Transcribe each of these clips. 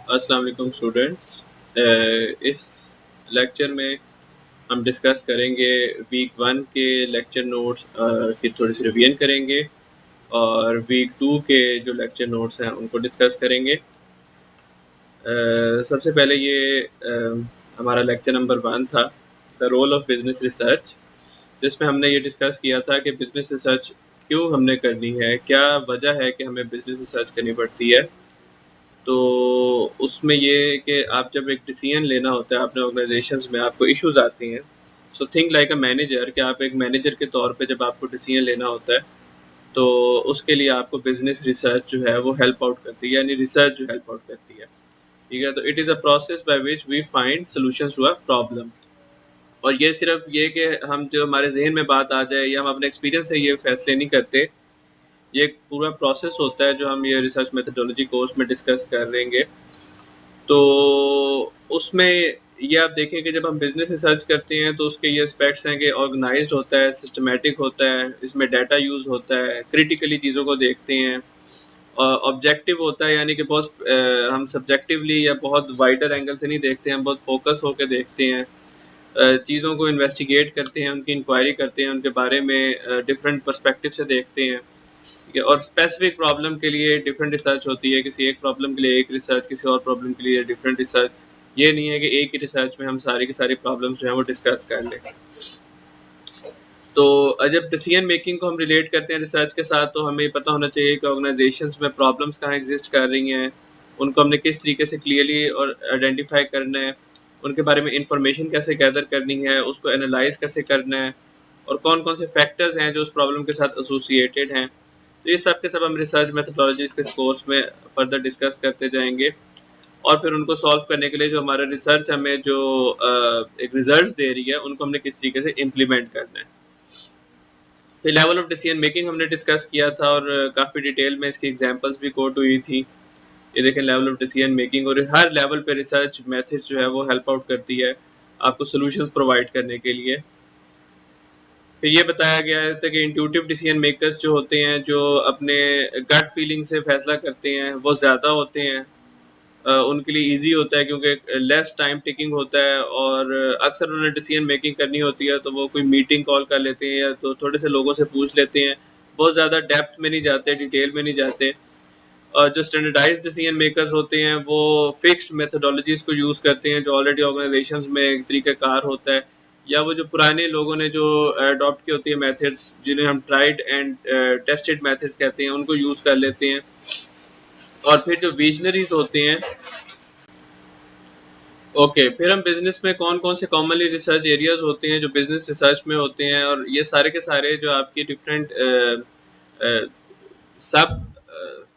अस्सलाम वालेकुम स्टूडेंट्स। इस लेक्चर में हम डिस्कस करेंगे वीक 1 के लेक्चर नोट्स की थोड़ी सी रिवीजन करेंगे और वीक 2 के जो लेक्चर नोट्स हैं उनको डिस्कस करेंगे। सबसे पहले ये हमारा लेक्चर नंबर 1 था, the role of business research, जिसमें हमने ये डिस्कस किया था कि बिजनेस रिसर्च क्यों हमने करनी है, क्या वजह है कि हमें बिजनेस रिसर्च करनी पड़ती है। तो उसमें ये है कि आप जब एक डिसीजन लेना होता है अपने ऑर्गेनाइजेशंस में, आपको इश्यूज आती हैं। So think like a manager, कि आप एक मैनेजर के तौर पे जब आपको डिसीजन लेना होता है तो उसके लिए आपको बिजनेस रिसर्च जो है वो हेल्प आउट करती है, यानी रिसर्च जो हेल्प आउट करती है। ठीक है, तो it is a process by which we find solutions to a problem. और ये सिर्फ ये कि हम जो हमारे जहन में बात आ जाए या हम अपने एक्सपीरियंस से ये फैसले नहीं करते। ये एक पूरा प्रोसेस होता है जो हम ये रिसर्च मेथडोलॉजी कोर्स में डिस्कस करेंगे। तो उसमें ये आप देखें कि जब हम बिजनेस रिसर्च करते हैं तो उसके ये एस्पेक्ट्स हैं कि ऑर्गेनाइज्ड होता है, सिस्टमेटिक होता है, इसमें डाटा यूज़ होता है, क्रिटिकली चीज़ों को देखते हैं, ऑब्जेक्टिव होता है, यानी कि बहुत हम सब्जेक्टिवली या बहुत वाइडर एंगल से नहीं देखते हैं, हम बहुत फोकस होकर देखते हैं, चीज़ों को इन्वेस्टिगेट करते हैं, उनकी इंक्वायरी करते हैं, उनके बारे में डिफरेंट पर्सपेक्टिव से देखते हैं। ठीक है, और स्पेसिफिक प्रॉब्लम के लिए डिफरेंट रिसर्च होती है, किसी एक प्रॉब्लम के लिए एक रिसर्च, किसी और प्रॉब्लम के लिए डिफरेंट रिसर्च। ये नहीं है कि एक ही रिसर्च में हम सारी की सारी प्रॉब्लम्स जो हैं वो डिस्कस कर लें। तो जब डिसीजन मेकिंग को हम रिलेट करते हैं रिसर्च के साथ, तो हमें पता होना चाहिए कि ऑर्गेनाइजेशंस में प्रॉब्लम्स कहाँ एग्जिस्ट कर रही हैं, उनको हमने किस तरीके से क्लियरली और आइडेंटिफाई करना है, उनके बारे में इंफॉर्मेशन कैसे गैदर करनी है, उसको एनालाइज कैसे करना है, और कौन कौन से फैक्टर्स हैं जो उस प्रॉब्लम के साथ एसोसिएटेड हैं। तो ये सब के सब हम रिसर्च मेथडोलॉजीज के कोर्स में फर्दर डिस्कस करते जाएंगे, और फिर उनको सॉल्व करने के लिए जो हमारा रिसर्च हमें जो एक रिजल्ट्स दे रही है, उनको हमने किस तरीके से इम्प्लीमेंट करना है। फिर लेवल ऑफ डिसीजन मेकिंग हमने डिस्कस किया था और काफ़ी डिटेल में इसकी एग्जांपल्स भी कोट हुई थी। ये देखें, लेवल ऑफ डिसीजन मेकिंग, और हर लेवल पे रिसर्च मेथड्स जो है वो हेल्प आउट करती है आपको सॉल्यूशंस प्रोवाइड करने के लिए। फिर ये बताया गया था कि इंट्यूटिव डिसीजन मेकर्स जो होते हैं, जो अपने गट फीलिंग से फैसला करते हैं, वो ज़्यादा होते हैं। उनके लिए ईजी होता है क्योंकि लेस टाइम टेकिंग होता है, और अक्सर उन्हें डिसीजन मेकिंग करनी होती है तो वो कोई मीटिंग कॉल कर लेते हैं या तो थोड़े से लोगों से पूछ लेते हैं, बहुत ज़्यादा डेप्थ में नहीं जाते, डिटेल में नहीं जाते। और जो स्टैंडर्डाइज्ड डिसीजन मेकर्स होते हैं वो फिक्स्ड मेथोडोलॉजीज को यूज़ करते हैं, जो ऑलरेडी ऑर्गेनाइजेशंस में एक तरीक़ाकार होता है, या वो जो पुराने लोगों ने जो अडॉप्ट की होती है मेथड्स, जिन्हें हम ट्राइड एंड टेस्टेड मेथड्स कहते हैं, उनको यूज़ कर लेते हैं। और फिर जो विजनरीज होते हैं, ओके, फिर हम बिजनेस में कौन कौन से कॉमनली रिसर्च एरियाज होते हैं जो बिजनेस रिसर्च में होते हैं, और ये सारे के सारे जो आपकी डिफरेंट सब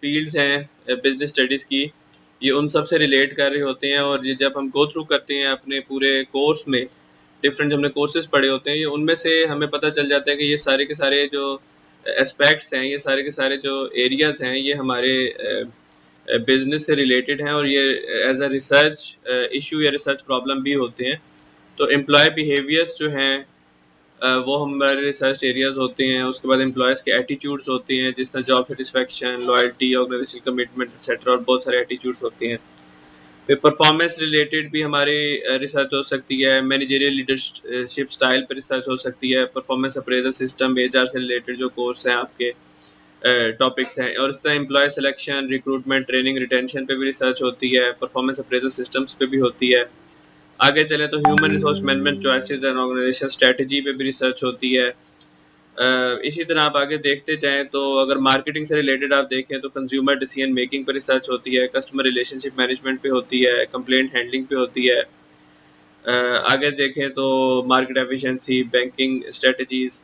फील्ड्स हैं बिजनेस स्टडीज़ की, ये उन सब से रिलेट कर रहे होते हैं। और ये जब हम गो थ्रू करते हैं अपने पूरे कोर्स में, डिफरेंट हमने कोर्सेज पढ़े होते हैं, ये उनमें से हमें पता चल जाता है कि ये सारे के सारे जो एस्पेक्ट्स हैं, ये सारे के सारे जो एरियाज हैं, ये हमारे बिजनेस से रिलेटेड हैं, और ये एज अ रिसर्च इशू या रिसर्च प्रॉब्लम भी होते हैं। तो एम्प्लॉय बिहेवियर्स जो हैं वो हमारे रिसर्च एरियाज होते हैं। उसके बाद एम्प्लॉयज़ के एटीट्यूड्स होते हैं, जिस तरह job satisfaction, loyalty, organisation commitment etcetera, और बहुत सारे एटीट्यूड्स होते हैं। फिर परफॉर्मेंस रिलेटेड भी हमारी रिसर्च हो सकती है, मैनेजरियल लीडरशिप स्टाइल पर रिसर्च हो सकती है, परफॉर्मेंस अप्रेजल सिस्टम, एचआर से रिलेटेड जो कोर्स हैं आपके टॉपिक्स हैं, और इससे employ selection, recruitment, training, retention पे भी रिसर्च होती है, परफॉर्मेंस अप्रेजल सिस्टम्स पे भी होती है। आगे चले तो human resource management choices and organisation strategy पे भी रिसर्च होती है। इसी तरह आप आगे देखते जाएँ तो अगर मार्केटिंग से रिलेटेड आप देखें तो कंज्यूमर डिसीजन मेकिंग पे रिसर्च होती है, कस्टमर रिलेशनशिप मैनेजमेंट पे होती है, कंप्लेंट हैंडलिंग पे होती है। आगे देखें तो market efficiency, banking strategies,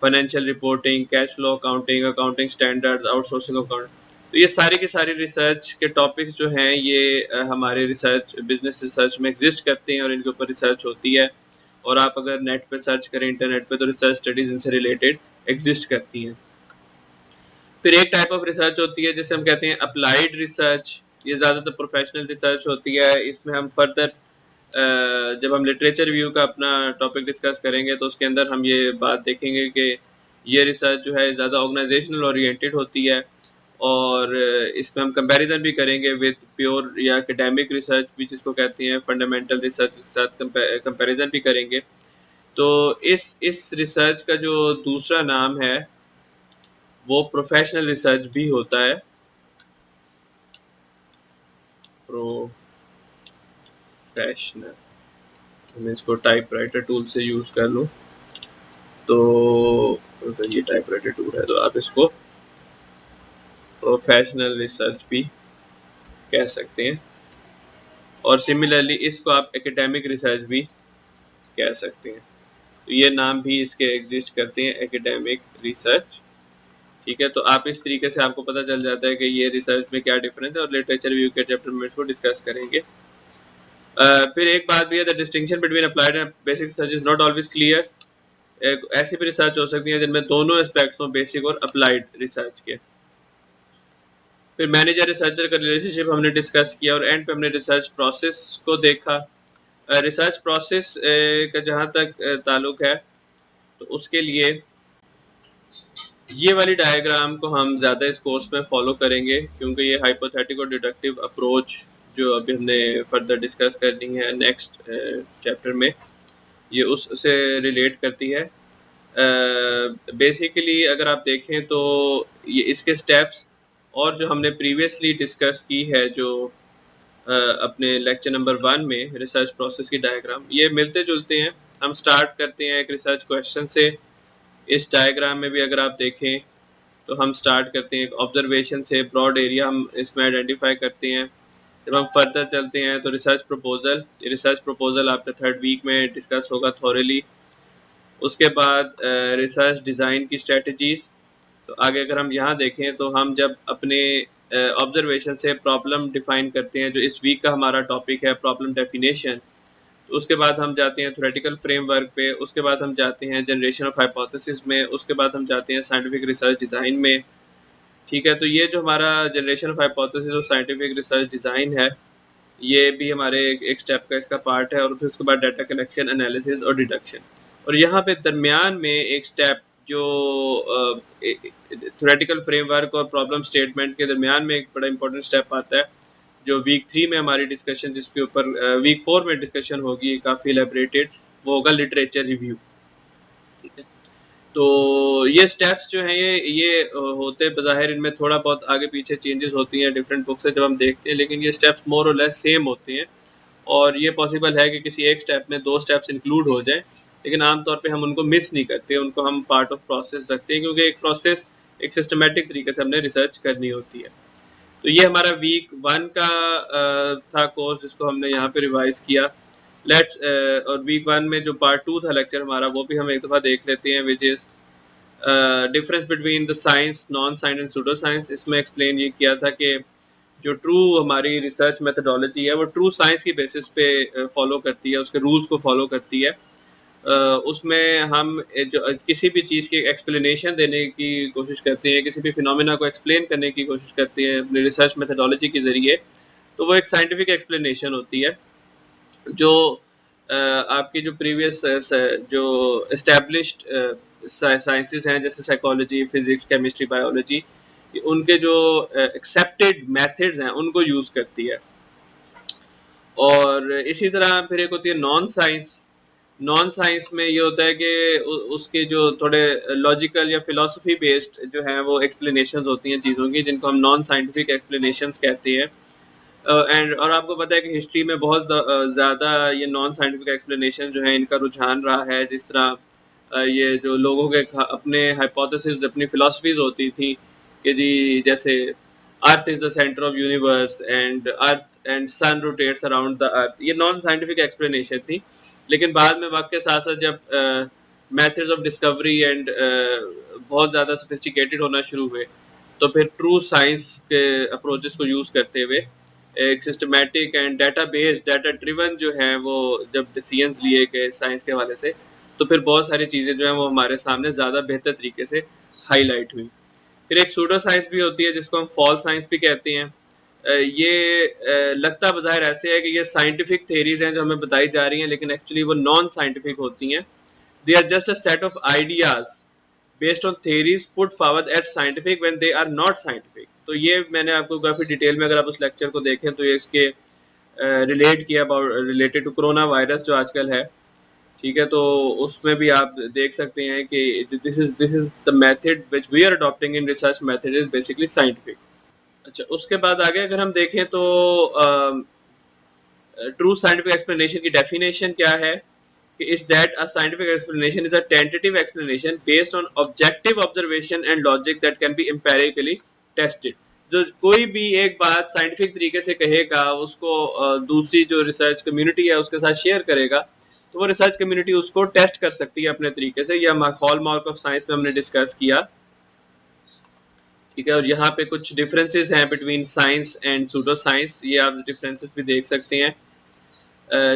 financial reporting, cash flow accounting, accounting standards, outsourcing account. तो ये सारी की सारी रिसर्च के टॉपिक्स जो हैं ये हमारे रिसर्च बिजनेस रिसर्च में एग्जिस्ट करते हैं, और इनके ऊपर रिसर्च होती है। और आप अगर नेट पे सर्च करें इंटरनेट पे, तो रिसर्च स्टडीज़ इनसे रिलेटेड एग्जिस्ट करती हैं। फिर एक टाइप ऑफ रिसर्च होती है जिसे हम कहते हैं अप्लाइड रिसर्च। ये ज़्यादातर प्रोफेशनल रिसर्च होती है। इसमें हम फर्दर जब हम लिटरेचर रिव्यू का अपना टॉपिक डिस्कस करेंगे तो उसके अंदर हम ये बात देखेंगे कि ये रिसर्च जो है ज़्यादा ऑर्गेनाइजेशनल ओरिएंटेड होती है, और इसमें हम कंपैरिजन भी करेंगे विद प्योर या एकेडमिक रिसर्च भी जिसको कहते हैं, फंडामेंटल रिसर्च के साथ कंपैरिजन भी करेंगे। तो इस रिसर्च का जो दूसरा नाम है वो प्रोफेशनल रिसर्च भी होता है। प्रोफेशनल, मैं इसको टाइपराइटर टूल से यूज कर लूँ तो ये टाइपराइटर टूल है, तो आप इसको प्रोफेशनल रिसर्च भी कह सकते हैं, और सिमिलरली इसको आप एकेडमिक रिसर्च भी कह सकते हैं। तो ये नाम भी इसके एग्जिस्ट करते हैं, एकेडमिक रिसर्च। ठीक है, तो आप इस तरीके से आपको पता चल जाता है कि ये रिसर्च में क्या डिफरेंस है, और लिटरेचर रिव्यू के चैप्टर में इसको डिस्कस करेंगे। फिर एक बात भी है, the distinction between applied and basic research is not always clear. ऐसी भी रिसर्च हो सकती है जिनमें दोनों एस्पेक्ट्स हों, बेसिक और अप्लाइड रिसर्च के। फिर मैनेजर रिसर्चर का रिलेशनशिप हमने डिस्कस किया, और एंड पे हमने रिसर्च प्रोसेस को देखा। रिसर्च प्रोसेस का जहाँ तक ताल्लुक है, तो उसके लिए ये वाली डायग्राम को हम ज़्यादा इस कोर्स में फॉलो करेंगे, क्योंकि ये हाइपोथेटिक और डिडक्टिव अप्रोच जो अभी हमने फर्दर डिस्कस करनी है नेक्स्ट चैप्टर में, ये उससे रिलेट करती है। बेसिकली अगर आप देखें तो ये इसके स्टेप्स और जो हमने प्रीवियसली डिस्कस की है, जो अपने लेक्चर नंबर 1 में रिसर्च प्रोसेस की डायग्राम, ये मिलते जुलते हैं। हम स्टार्ट करते हैं एक रिसर्च क्वेश्चन से। इस डायग्राम में भी अगर आप देखें तो हम स्टार्ट करते हैं एक ऑब्जर्वेशन से, ब्रॉड एरिया हम इसमें आइडेंटिफाई करते हैं। जब हम फर्दर चलते हैं तो रिसर्च प्रपोजल आपका 3rd वीक में डिस्कस होगा थॉरली। उसके बाद रिसर्च डिज़ाइन की स्ट्रेटजीज। तो आगे अगर हम यहाँ देखें तो हम जब अपने ऑब्जर्वेशन से प्रॉब्लम डिफाइन करते हैं, जो इस वीक का हमारा टॉपिक है प्रॉब्लम डेफिनेशन, तो उसके बाद हम जाते हैं थ्योरेटिकल फ्रेमवर्क पे, उसके बाद हम जाते हैं जनरेशन ऑफ हाइपोथेसिस में, उसके बाद हम जाते हैं साइंटिफिक रिसर्च डिज़ाइन में। ठीक है, तो ये जो हमारा जनरेशन ऑफ हाइपोथेसिस और साइंटिफिक रिसर्च डिज़ाइन है, ये भी हमारे एक स्टेप का इसका पार्ट है। और फिर उसके बाद डाटा कलेक्शन, एनालिसिस और डिडक्शन। और यहाँ पे दरमियान में एक स्टेप जो थ्योरेटिकल फ्रेमवर्क और प्रॉब्लम स्टेटमेंट के दरमियान में एक बड़ा इंपॉर्टेंट स्टेप आता है, जो वीक 3 में हमारी डिस्कशन, जिसके ऊपर वीक 4 में डिस्कशन होगी काफ़ी एलेबरेटेड, वो होगा लिटरेचर रिव्यू। ठीक है, तो ये स्टेप्स जो हैं ये होते बज़ाहिर इनमें थोड़ा बहुत आगे पीछे चेंजेस होती हैं डिफरेंट बुक से जब हम देखते हैं, लेकिन ये स्टेप्स मोर और लेस सेम होते हैं। और ये पॉसिबल है कि किसी एक स्टेप में 2 स्टेप्स इंक्लूड हो जाएं, लेकिन आमतौर पे हम उनको मिस नहीं करते, उनको हम पार्ट ऑफ प्रोसेस रखते हैं, क्योंकि एक प्रोसेस एक सिस्टमेटिक तरीके से हमने रिसर्च करनी होती है। तो ये हमारा वीक 1 का था कोर्स, जिसको हमने यहाँ पे रिवाइज किया। और वीक 1 में जो पार्ट 2 था लेक्चर हमारा, वो भी हम एक दफ़ा देख लेते हैं, which is difference between the science, non science and pseudo science. इसमें एक्सप्लेन ये किया था कि जो ट्रू हमारी रिसर्च मेथडोलॉजी है, वो ट्रू साइंस की बेसिस पे फॉलो करती है, उसके रूल्स को फॉलो करती है। उसमें हम जो किसी भी चीज़ की एक्सप्लेनेशन देने की कोशिश करते हैं, किसी भी फिनोमेना को एक्सप्लेन करने की कोशिश करते हैं अपनी रिसर्च मेथडोलॉजी के ज़रिए, तो वो एक साइंटिफिक एक्सप्लेनेशन होती है, जो आपकी जो प्रीवियस जो एस्टेब्लिश्ड साइंसेस हैं, जैसे साइकोलॉजी, फिजिक्स, केमिस्ट्री, बायोलॉजी, उनके जो एक्सेप्टेड मेथड्स हैं उनको यूज़ करती है। और इसी तरह फिर एक होती है नॉन साइंस। नॉन साइंस में ये होता है कि उसके जो थोड़े लॉजिकल या फिलॉसफी बेस्ड जो हैं वो एक्सप्लेनेशंस होती हैं चीज़ों की, जिनको हम नॉन साइंटिफिक एक्सप्लेनेशंस कहते हैं। और आपको पता है कि हिस्ट्री में बहुत ज़्यादा ये नॉन साइंटिफिक एक्सप्लेनेशन जो है इनका रुझान रहा है। जिस तरह ये जो लोगों के अपने हाइपोथेसिस, अपनी फिलॉसफीज होती थी कि जी जैसे earth is the centre of universe and earth and sun rotates around the earth, ये नॉन साइंटिफिक एक्सप्लेनेशन थी। लेकिन बाद में वक्त के साथ साथ जब मेथड्स ऑफ डिस्कवरी एंड बहुत ज़्यादा सोफिस्टिकेटेड होना शुरू हुए, तो फिर ट्रू साइंस के अप्रोचेस को यूज़ करते हुए एक systematic and data based, data driven जो है वो जब डिसीजंस लिए गए साइंस के हवाले से, तो फिर बहुत सारी चीज़ें जो हैं वो हमारे सामने ज़्यादा बेहतर तरीके से हाईलाइट हुई। फिर एक सूडो साइंस भी होती है, जिसको हम फॉल्स साइंस भी कहते हैं। ये लगता बज़ाहिर ऐसे है कि ये साइंटिफिक थेरीज हैं जो हमें बताई जा रही हैं, लेकिन एक्चुअली वो नॉन साइंटिफिक होती हैं। They are just a set of ideas based on theories put forward as scientific when they are not scientific। तो ये मैंने आपको काफ़ी डिटेल में, अगर आप उस लेक्चर को देखें तो ये इसके रिलेट किया about related to corona virus जो आजकल है, ठीक है। तो उसमें भी आप देख सकते हैं कि this is the method which we are adopting in research method is basically scientific. अच्छा, उसके बाद आगे अगर हम देखें तो ट्रू साइंटिफिक एक्सप्लेनेशन की डेफिनेशन क्या है कि is that a scientific explanation is a tentative explanation based on objective observation and logic that can be empirically tested. जो कोई भी एक बात साइंटिफिक तरीके से कहेगा, उसको दूसरी जो रिसर्च कम्युनिटी है उसके साथ शेयर करेगा, तो वो रिसर्च कम्युनिटी उसको टेस्ट कर सकती है अपने तरीके से। यह हॉल मार्क ऑफ साइंस में हमने डिस्कस किया, ठीक है। और यहाँ पे कुछ डिफरेंसेस हैं between science and pseudo science, ये आप डिफरेंसेस भी देख सकते हैं,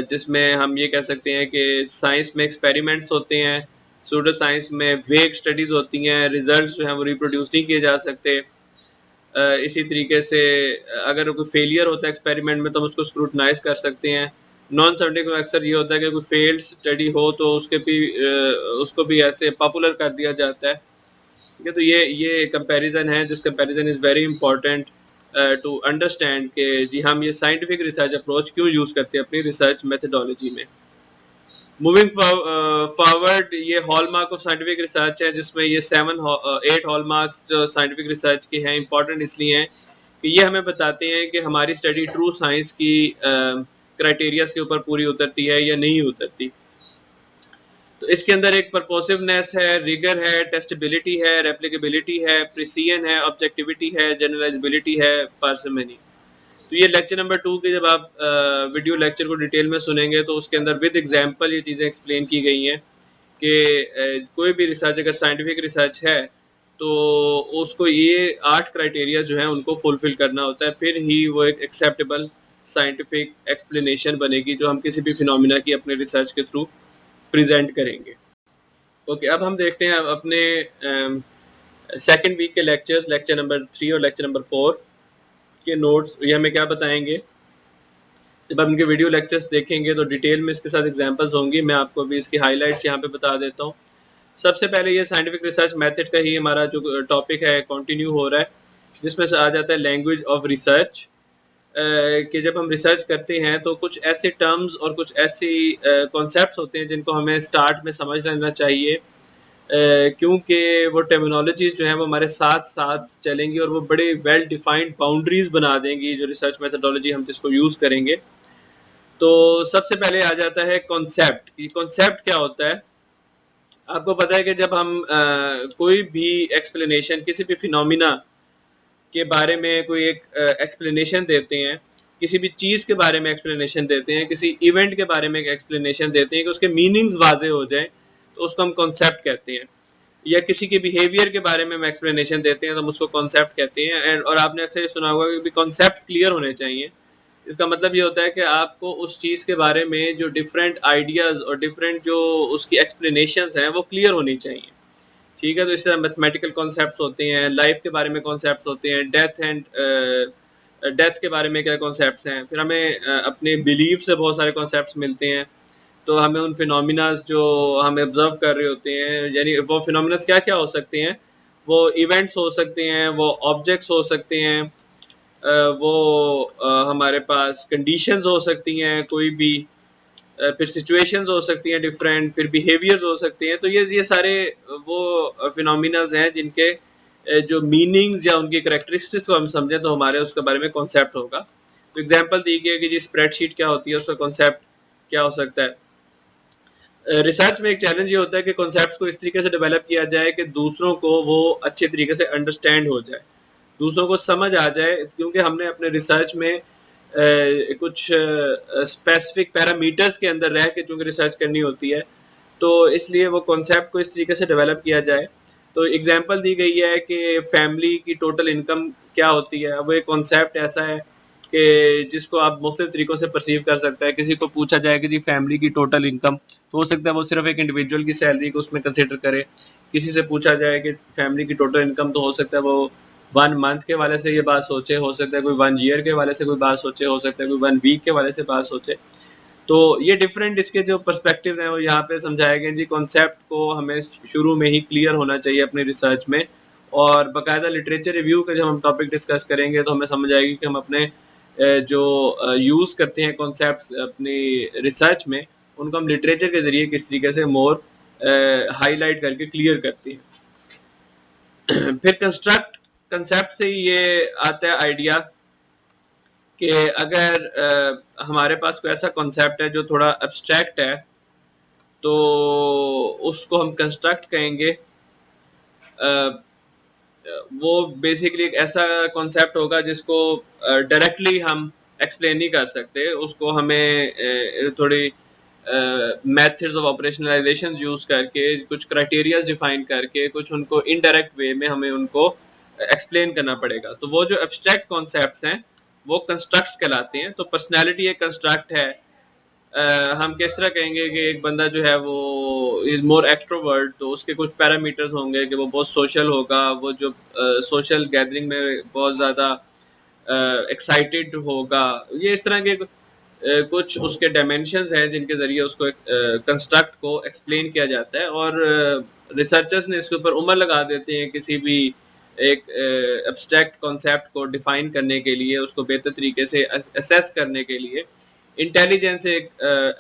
जिसमें हम ये कह सकते हैं कि साइंस में एक्सपेरिमेंट्स होते हैं, सूडो साइंस में वेग स्टडीज होती हैं, रिजल्ट्स जो हैं वो रिप्रोड्यूस नहीं किए जा सकते। इसी तरीके से अगर कोई फेलियर होता है एक्सपेरिमेंट में तो हम उसको स्क्रूटनाइज कर सकते हैं। नॉन साइंटिफिक में अक्सर ये होता है कि कोई फेल्ड स्टडी हो तो उसको भी ऐसे पॉपुलर कर दिया जाता है, ठीक है। तो ये कंपैरिजन है, this comparison is very important to understand कि जी हम ये साइंटिफिक रिसर्च अप्रोच क्यों यूज़ करते हैं अपनी रिसर्च मेथडोलॉजी में। मूविंग फॉरवर्ड, ये हॉलमार्क ऑफ साइंटिफिक रिसर्च है, जिसमें ये 8 हॉलमार्क्स जो साइंटिफिक रिसर्च के हैं इंपॉर्टेंट इसलिए हैं कि ये हमें बताते हैं कि हमारी स्टडी ट्रू साइंस की क्राइटेरियाज के ऊपर पूरी उतरती है या नहीं उतरती। तो इसके अंदर एक परपोसिवनेस है, रिगर है, टेस्टेबिलिटी है, रेप्लिकेबिलिटी है, प्रिसीजन है, ऑब्जेक्टिविटी है, जनरलाइजेबिलिटी है, पार्सिमनी। तो ये लेक्चर नंबर 2 के जब आप वीडियो लेक्चर को डिटेल में सुनेंगे तो उसके अंदर विद एग्जांपल ये चीज़ें एक्सप्लेन की गई हैं कि कोई भी रिसर्च अगर साइंटिफिक रिसर्च है तो उसको ये 8 क्राइटेरिया जो हैं उनको फुलफिल करना होता है, फिर ही वो एक एक्सेप्टेबल साइंटिफिक एक्सप्लेनेशन बनेगी जो हम किसी भी फिनोमिना की अपने रिसर्च के थ्रू प्रेजेंट करेंगे। ओके, अब हम देखते हैं अपने सेकेंड वीक के लेक्चर्स, लेक्चर नंबर 3 और लेक्चर नंबर 4 के नोट्स ये हमें क्या बताएंगे। जब आप इनके वीडियो लेक्चर्स देखेंगे तो डिटेल में इसके साथ एग्जांपल्स होंगी, मैं आपको अभी इसकी हाइलाइट्स यहाँ पे बता देता हूँ। सबसे पहले ये साइंटिफिक रिसर्च मेथड का ही हमारा जो टॉपिक है कंटिन्यू हो रहा है, जिसमें से आ जाता है लैंग्वेज ऑफ रिसर्च। कि जब हम रिसर्च करते हैं तो कुछ ऐसे टर्म्स और कुछ ऐसी कॉन्सेप्ट्स होते हैं जिनको हमें स्टार्ट में समझ लेना चाहिए, क्योंकि वो टर्मिनोलॉजीज जो हैं वो हमारे साथ साथ चलेंगी और वो बड़े वेल डिफाइंड बाउंड्रीज बना देंगी जो रिसर्च मेथडोलॉजी हम जिसको यूज़ करेंगे। तो सबसे पहले आ जाता है कॉन्सेप्ट। ये कॉन्सेप्ट क्या होता है? आपको पता है कि जब हम कोई भी एक्सप्लेनेशन किसी भी फिनोमिना के बारे में कोई एक एक्सप्लेनेशन देते हैं, किसी भी चीज़ के बारे में एक्सप्लेनेशन देते हैं, किसी इवेंट के बारे में एक एक्सप्लेनेशन देते हैं कि उसके मीनिंग्स वाजे हो जाएं, तो उसको हम कॉन्सेप्ट कहते हैं। या किसी के बिहेवियर के बारे में हम एक्सप्लेनेशन देते हैं तो हम उसको कॉन्सेप्ट कहते हैं। और आपने अक्सर ये सुना होगा कि कॉन्सेप्ट क्लियर होने चाहिए। इसका मतलब ये होता है कि आपको उस चीज़ के बारे में जो डिफरेंट आइडियाज़ और डिफरेंट जो उसकी एक्सप्लेनेशंस हैं वो क्लियर होनी चाहिए, ठीक है। तो इस तरह मैथमेटिकल कॉन्सेप्ट्स होते हैं, लाइफ के बारे में कॉन्सेप्ट्स होते हैं, डेथ के बारे में क्या कॉन्सेप्ट्स हैं, फिर हमें अपने बिलीफ से बहुत सारे कॉन्सेप्ट्स मिलते हैं। तो हमें उन फिनोमिनाज जो हम ऑब्जर्व कर रहे होते हैं, यानी वो फिनोमिनाज क्या क्या हो सकते हैं, वो इवेंट्स हो सकते हैं, वो ऑब्जेक्ट्स हो सकते हैं, वो हमारे पास कंडीशंस हो सकती हैं कोई भी, फिर सिचुएशंस हो सकती हैं डिफरेंट, फिर बिहेवियर्स हो सकते हैं। तो ये सारे वो फिनोमिनाज हैं जिनके जो मीनिंग्स या उनकी करेक्टरिस्टिक्स को हम समझें तो हमारे उसके बारे में कॉन्सेप्ट होगा। तो एग्जांपल दी गई है कि जी स्प्रेडशीट क्या होती है, उसका कॉन्सेप्ट क्या हो सकता है। रिसर्च में एक चैलेंज ये होता है कि कॉन्सेप्ट्स को इस तरीके से डेवलप किया जाए कि दूसरों को वो अच्छे तरीके से अंडरस्टैंड हो जाए, दूसरों को समझ आ जाए, क्योंकि हमने अपने रिसर्च में कुछ स्पेसिफिक पैरामीटर्स के अंदर रह के चूँकि रिसर्च करनी होती है, तो इसलिए वो कॉन्सेप्ट को इस तरीके से डेवलप किया जाए। तो एग्जांपल दी गई है कि फैमिली की टोटल इनकम क्या होती है। अब वो एक कॉन्सेप्ट ऐसा है कि जिसको आप मुख्तलिफ तरीक़ों से परसीव कर सकते हैं। किसी को पूछा जाए कि जी फैमिली की टोटल इनकम, तो हो सकता है वो सिर्फ एक इंडिविजुअल की सैलरी को उसमें कंसिडर करे। किसी से पूछा जाए कि फैमिली की टोटल इनकम, तो हो सकता है वो 1 मंथ के हवाले से ये बात सोचे, हो सकता है कोई 1 ईयर के हवाले से कोई बात सोचे, हो सकता है कोई 1 वीक के हवाले से बात सोचे। तो ये डिफरेंट इसके जो पर्सपेक्टिव हैं वो यहाँ पे समझाए गए। जी कॉन्सेप्ट को हमें शुरू में ही क्लियर होना चाहिए अपनी रिसर्च में, और बाकायदा लिटरेचर रिव्यू का जब हम टॉपिक डिस्कस करेंगे तो हमें समझ आएगी कि हम अपने जो यूज़ करते हैं कॉन्सेप्ट्स अपनी रिसर्च में, उनको हम लिटरेचर के ज़रिए किस तरीके से मोर हाईलाइट करके क्लियर करते हैं। फिर कंस्ट्रक्ट कंसेप्ट से ये आता है आइडिया कि अगर हमारे पास कोई ऐसा कॉन्सेप्ट है जो थोड़ा एब्स्ट्रैक्ट है, तो उसको हम कंस्ट्रक्ट कहेंगे। वो बेसिकली एक ऐसा कॉन्सेप्ट होगा जिसको डायरेक्टली हम एक्सप्लेन नहीं कर सकते, उसको हमें थोड़ी मेथड्स ऑफ ऑपरेशनलाइजेशन यूज करके, कुछ क्राइटेरियाज डिफाइन करके, कुछ उनको इनडायरेक्ट वे में हमें उनको एक्सप्लेन करना पड़ेगा। तो वो जो एब्स्ट्रैक्ट कॉन्सेप्ट्स हैं वो कंस्ट्रक्ट्स कहलाते हैं। तो पर्सनैलिटी एक कंस्ट्रक्ट है। हम किस तरह कहेंगे कि एक बंदा जो है वो इज मोर एक्सट्रोवर्ट, तो उसके कुछ पैरामीटर्स होंगे कि वो बहुत सोशल होगा, वो जो सोशल गैदरिंग में बहुत ज़्यादा एक्साइटेड होगा। ये इस तरह के कुछ उसके डायमेंशंस हैं जिनके ज़रिए उसको कंस्ट्रक्ट को एक्सप्लेन किया जाता है। और रिसर्चर्स ने इसके ऊपर उम्र लगा देते हैं किसी भी एक एब्स्ट्रैक्ट कॉन्सेप्ट को डिफाइन करने के लिए, उसको बेहतर तरीके से असेस करने के लिए। इंटेलिजेंस एक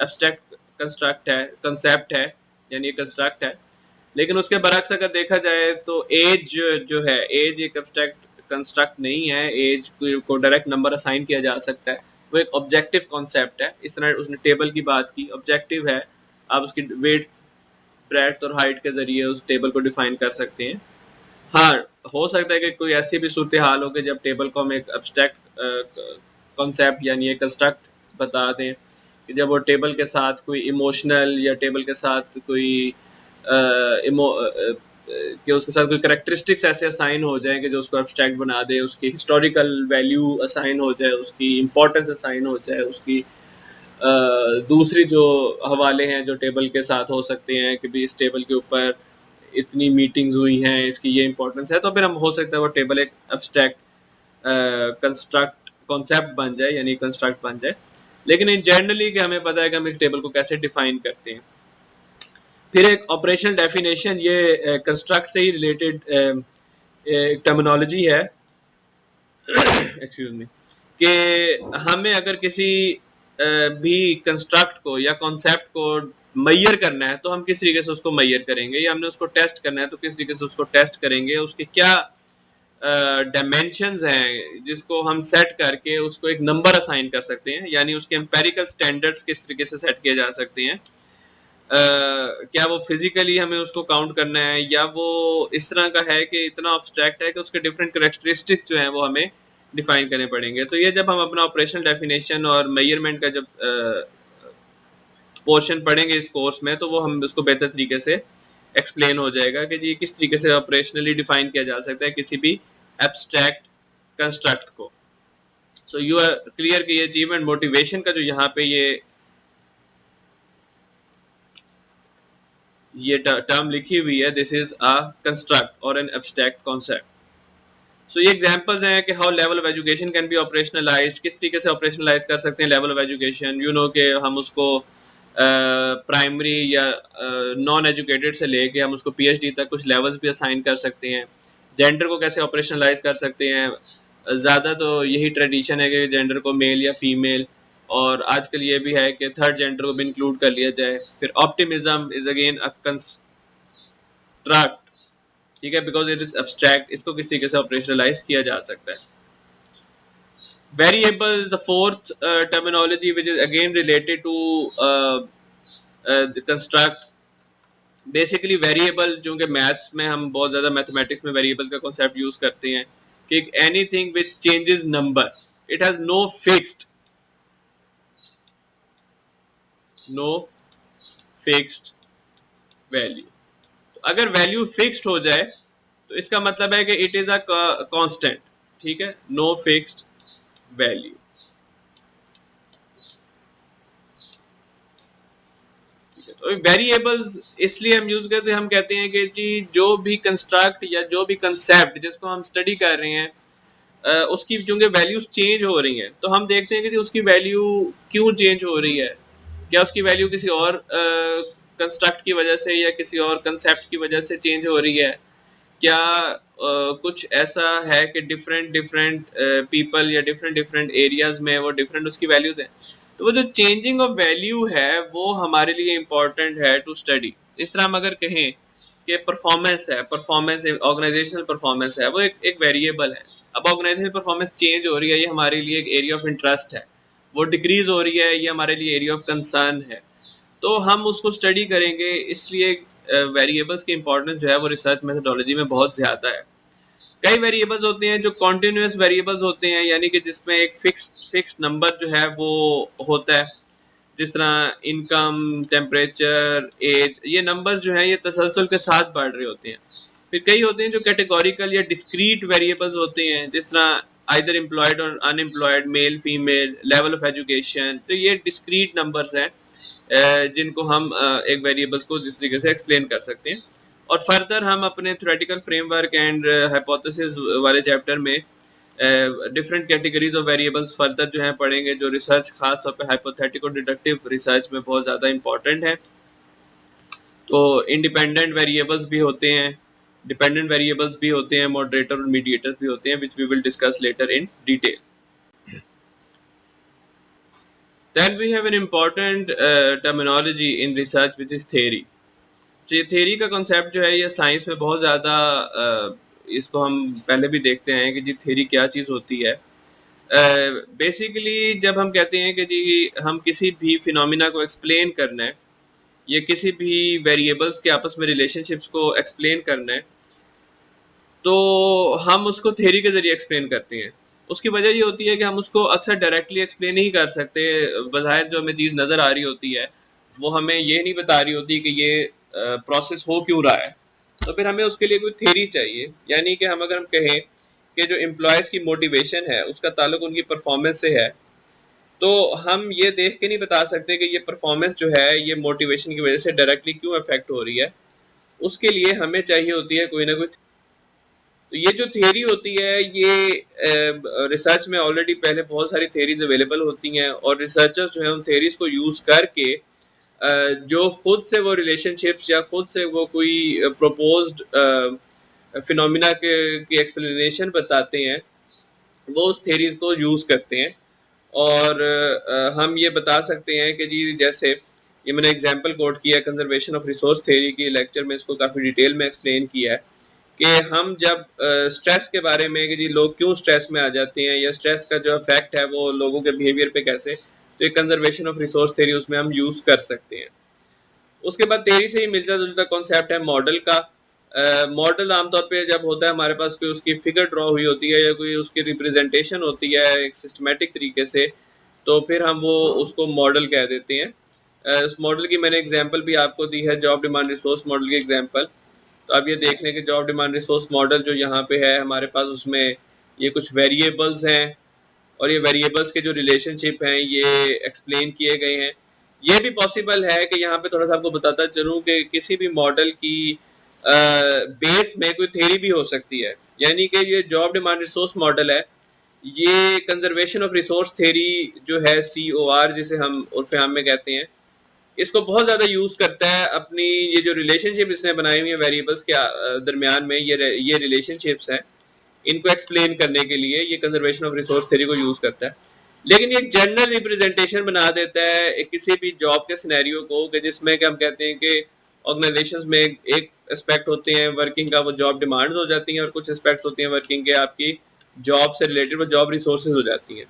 एब्स्ट्रैक्ट कंस्ट्रक्ट है, कंसेप्ट है, यानी कंस्ट्रक्ट है। लेकिन उसके बरक्स अगर देखा जाए तो एज जो है, एज एक एब्स्ट्रैक्ट कंस्ट्रक्ट नहीं है। एज को डायरेक्ट नंबर असाइन किया जा सकता है, वो एक ऑब्जेक्टिव कॉन्सेप्ट है। इस तरह उसने टेबल की बात की, ऑब्जेक्टिव है, आप उसकी वेट, ब्रेड्थ और हाइट के जरिए उस टेबल को डिफाइन कर सकते हैं। हाँ, हो सकता है कि कोई ऐसी भी सूरत हाल हो कि जब टेबल को हम एक एब्स्ट्रैक्ट कॉन्सेप्ट यानी एक कंस्ट्रक्ट बता दें, कि जब वो टेबल के साथ कोई इमोशनल या टेबल के साथ कोई कि उसके साथ कोई करेक्टरिस्टिक्स ऐसे असाइन हो जाए कि जो उसको एब्स्ट्रैक्ट बना दे, उसकी हिस्टोरिकल वैल्यू असाइन हो जाए, उसकी इंपॉर्टेंस असाइन हो जाए, उसकी दूसरी जो हवाले हैं जो टेबल के साथ हो सकते हैं कि भी इस टेबल के ऊपर इतनी मीटिंग्स हुई हैं, इसकी ये इंपॉर्टेंस है, तो फिर हम हो सकता है वो टेबल एक एब्स्ट्रैक्ट कंस्ट्रक्ट कॉन्सेप्ट बन जाए, यानी कंस्ट्रक्ट बन जाए। लेकिन इन जनरली कि हमें पता है कि हम इस टेबल को कैसे डिफाइन करते हैं। फिर एक ऑपरेशनल डेफिनेशन, ये कंस्ट्रक्ट से ही रिलेटेड एक टर्मिनोलॉजी है एक्सक्यूज मी, कि हमें अगर किसी भी कंस्ट्रक्ट को या कॉन्सेप्ट को मैयर करना है तो हम किस तरीके से उसको मैयर करेंगे, या हमने उसको टेस्ट करना है तो किस तरीके से उसको टेस्ट करेंगे, उसके क्या डायमेंशंस हैं जिसको हम सेट करके उसको एक नंबर असाइन कर सकते हैं, यानी उसके एम्पेरिकल स्टैंडर्ड्स किस तरीके से सेट किए जा सकते हैं। क्या वो फिजिकली हमें उसको काउंट करना है, या वो इस तरह का है कि इतना ऑब्स्ट्रैक्ट है कि उसके डिफरेंट करेक्टरिस्टिक्स जो हैं वो हमें डिफाइन करने पड़ेंगे। तो ये जब हम अपना ऑपरेशनल डेफिनेशन और मेजरमेंट का जब पोर्शन पढ़ेंगे इस कोर्स में, तो वो हम उसको बेहतर तरीके से एक्सप्लेन हो जाएगा कि जी किस तरीके से ऑपरेशनली डिफाइन किया जा सकता है किसी भी एब्स्ट्रैक्ट कंस्ट्रक्ट को। सो यू आर क्लियर कि ये अचीवमेंट मोटिवेशन का जो यहाँ पे ये टर्म लिखी हुई है, दिस इज अ कंस्ट्रक्ट और एन एब्स्ट्रैक्ट कॉन्सेप्ट। सो ये एग्जांपल्स हैं कि how level of education can be operationalised, किस तरीके से ऑपरेशनलाइज कर सकते हैं level of education. You know कि हम उसको प्राइमरी या नॉन एजुकेटेड से लेके हम उसको पीएचडी तक कुछ लेवल्स भी असाइन कर सकते हैं। जेंडर को कैसे ऑपरेशनलाइज कर सकते हैं, ज़्यादा तो यही ट्रेडिशन है कि जेंडर को मेल या फीमेल, और आजकल ये भी है कि थर्ड जेंडर को भी इंक्लूड कर लिया जाए। फिर optimism is again a construct, ठीक है, बिकॉज इट इज एब्स्ट्रैक्ट, इसको किस तरीके से ऑपरेशनलाइज किया जा सकता है। Variable is the fourth terminology which is again related to the construct। Basically variable, जो कि मैथ्स में हम बहुत ज़्यादा मैथमेटिक्स में वेरिएबल का कॉन्सेप्ट यूज करते हैं कि anything which changes number, it has no fixed value. तो अगर वैल्यू फिक्स्ड हो जाए तो इसका मतलब है कि इट इज अ कांस्टेंट, ठीक है, नो फिक्स्ड वैल्यू। तो वेरिएबल्स इसलिए हम यूज करते हैं, हम कहते हैं कि जी जो भी कंस्ट्रक्ट या जो भी कंसेप्ट जिसको हम स्टडी कर रहे हैं, उसकी चूंकि वैल्यूज चेंज हो रही हैं, तो हम देखते हैं कि जी उसकी वैल्यू क्यों चेंज हो रही है। क्या उसकी वैल्यू किसी और कंस्ट्रक्ट की वजह से या किसी और कंसेप्ट की वजह से चेंज हो रही है? क्या कुछ ऐसा है कि डिफरेंट डिफरेंट पीपल या डिफरेंट डिफरेंट एरियाज में वो डिफरेंट उसकी वैल्यूज हैं, तो वो जो चेंजिंग ऑफ वैल्यू है वो हमारे लिए इम्पोर्टेंट है टू स्टडी। इस तरह हम अगर कहें कि परफॉर्मेंस है, परफॉर्मेंस ऑर्गेनाइजेशनल परफॉर्मेंस है, वो एक वेरिएबल है। अब ऑर्गेनाइजेशनल परफॉर्मेंस चेंज हो रही है, ये हमारे लिए एक एरिया ऑफ इंटरेस्ट है। वो डिक्रीज हो रही है, ये हमारे लिए एरिया ऑफ कंसर्न है। तो हम उसको स्टडी करेंगे, इसलिए वेरिएबल्स की इंपॉर्टेंस जो है वो रिसर्च मेथोडोलॉजी में बहुत ज़्यादा है। कई वेरिएबल्स होते हैं जो कॉन्टिन्यूस वेरिएबल्स होते हैं, यानी कि जिसमें एक फिक्स नंबर जो है वो होता है, जिस तरह इनकम, टेम्परेचर, एज, ये नंबर्स जो हैं ये तसलसल के साथ बढ़ रहे होते हैं। फिर कई होते हैं जो कैटेगोरिकल या डिस्क्रीट वेरिएबल्स होते हैं, जिस तरह आइदर एम्प्लॉयड और unemployed, male female, level of education. तो ये डिस्क्रीट नंबर्स हैं जिनको हम एक वेरिएबल्स को जिस तरीके से एक्सप्लेन कर सकते हैं। और फर्दर हम अपने थ्योरेटिकल फ्रेमवर्क एंड हाइपोथेसिस वाले चैप्टर में different categories of variables further जो है पढ़ेंगे, जो रिसर्च खास तौर पे हाइपोथेटिकल डिडक्टिव रिसर्च में बहुत ज़्यादा इंपॉर्टेंट है। तो इंडिपेंडेंट वेरिएबल्स भी होते हैं, डिपेंडेंट वेरिएबल्स भी होते हैं, मॉडरेटर और मीडिएटर्स भी होते हैं, which we will discuss later in detail. Then we have an important terminology in research which is theory। ये थ्योरी का कॉन्सेप्ट जो है ये साइंस में बहुत ज़्यादा इसको हम पहले भी देखते हैं कि जी थ्योरी क्या चीज़ होती है। बेसिकली जब हम कहते हैं कि जी हम किसी भी फिनोमिना को एक्सप्लेन करना है या किसी भी वेरिएबल्स के आपस में रिलेशनशिप्स को एक्सप्लेन करना है, तो हम उसको थ्योरी के ज़रिए एक्सप्लेन करते हैं। उसकी वजह ये होती है कि हम उसको अक्सर डायरेक्टली एक्सप्लेन नहीं कर सकते। बज़ाहिर जो हमें चीज़ नज़र आ रही होती है वो हमें ये नहीं बता रही होती कि ये प्रोसेस हो क्यों रहा है, तो फिर हमें उसके लिए कोई थ्योरी चाहिए। यानी कि हम अगर हम कहें कि जो एम्प्लॉयज़ की मोटिवेशन है उसका ताल्लुक उनकी परफॉर्मेंस से है, तो हम ये देख के नहीं बता सकते कि ये परफॉर्मेंस जो है ये मोटिवेशन की वजह से डायरेक्टली क्यों अफेक्ट हो रही है। उसके लिए हमें चाहिए होती है कोई ना कोई। तो ये जो थ्योरी होती है ये रिसर्च में ऑलरेडी पहले बहुत सारी थ्योरीज अवेलेबल होती हैं, और रिसर्चर्स जो है उन थ्योरीज को यूज़ करके जो खुद से वो रिलेशनशिप्स या खुद से वो कोई प्रपोज्ड फिनोमिना के की एक्सप्लेनेशन बताते हैं, वो उस थ्योरीज को यूज़ करते हैं। और हम ये बता सकते हैं कि जी जैसे ये मैंने एग्जांपल कोट किया कंजर्वेशन ऑफ रिसोर्स थ्योरी की लेक्चर में, इसको काफ़ी डिटेल में एक्सप्लेन किया है कि हम जब स्ट्रेस के बारे में कि जी लोग क्यों स्ट्रेस में आ जाते हैं या स्ट्रेस का जो इफेक्ट है वो लोगों के बिहेवियर पे कैसे, तो एक कंजर्वेशन ऑफ रिसोर्स थ्योरी उसमें हम यूज़ कर सकते हैं। उसके बाद थ्योरी से ही मिलता जुलता कॉन्सेप्ट है मॉडल का। मॉडल आमतौर पे जब होता है हमारे पास कोई उसकी फिगर ड्रॉ हुई होती है या कोई उसकी रिप्रेजेंटेशन होती है एक सिस्टमेटिक तरीके से, तो फिर हम वो उसको मॉडल कह देते हैं। उस मॉडल की मैंने एग्जांपल भी आपको दी है, जॉब डिमांड रिसोर्स मॉडल की एग्जांपल। तो आप ये देख लें कि जॉब डिमांड रिसोर्स मॉडल जो यहाँ पे है हमारे पास, उसमें ये कुछ वेरिएबल्स हैं और ये वेरिएबल्स के जो रिलेशनशिप हैं ये एक्सप्लेन किए गए हैं। ये भी पॉसिबल है कि यहाँ पे थोड़ा सा आपको बताता चलूँ कि किसी भी मॉडल की बेस में कोई थ्योरी भी हो सकती है। यानी कि ये जॉब डिमांड रिसोर्स मॉडल है, ये कंजर्वेशन ऑफ रिसोर्स थ्योरी जो है COR जिसे हम उर्फ आम में कहते हैं, इसको बहुत ज़्यादा यूज़ करता है अपनी ये जो रिलेशनशिप इसने बनाई हुई है वेरिएबल्स के दरमियान में, ये रिलेशनशिप्स हैं, इनको एक्सप्लेन करने के लिए ये कंजर्वेशन ऑफ रिसोर्स थ्योरी को यूज़ करता है। लेकिन ये एक जनरल रिप्रेजेंटेशन बना देता है किसी भी जॉब के सिनेरियो को, कि जिसमें कि हम कहते हैं कि ऑर्गेनाइजेशंस में एक एस्पेक्ट होते हैं वर्किंग का, वो जॉब डिमांड्स हो जाती हैं, और कुछ एस्पेक्ट्स होती हैं वर्किंग के आपकी जॉब से रिलेटेड, वो जॉब रिसोर्सेज हो जाती हैं।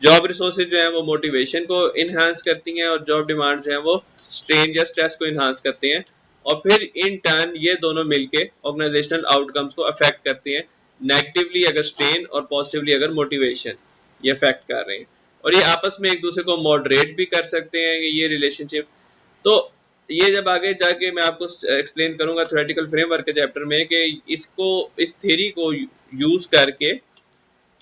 जॉब रिसोर्सेज जो है वो मोटिवेशन को इन्हांस करती हैं और जॉब डिमांड जो है वो स्ट्रेन या स्ट्रेस को इन्हांस करते हैं, और फिर इन टर्न ये दोनों मिलके ऑर्गेनाइजेशनल आउटकम्स को अफेक्ट करते हैं, नेगेटिवली अगर स्ट्रेन और पॉजिटिवली अगर मोटिवेशन ये अफेक्ट कर रहे हैं, और ये आपस में एक दूसरे को मॉडरेट भी कर सकते हैं ये रिलेशनशिप। तो ये जब आगे जाके मैं आपको एक्सप्लेन करूंगा थ्योरेटिकल फ्रेमवर्क के चैप्टर में कि इसको इस थ्योरी को यूज करके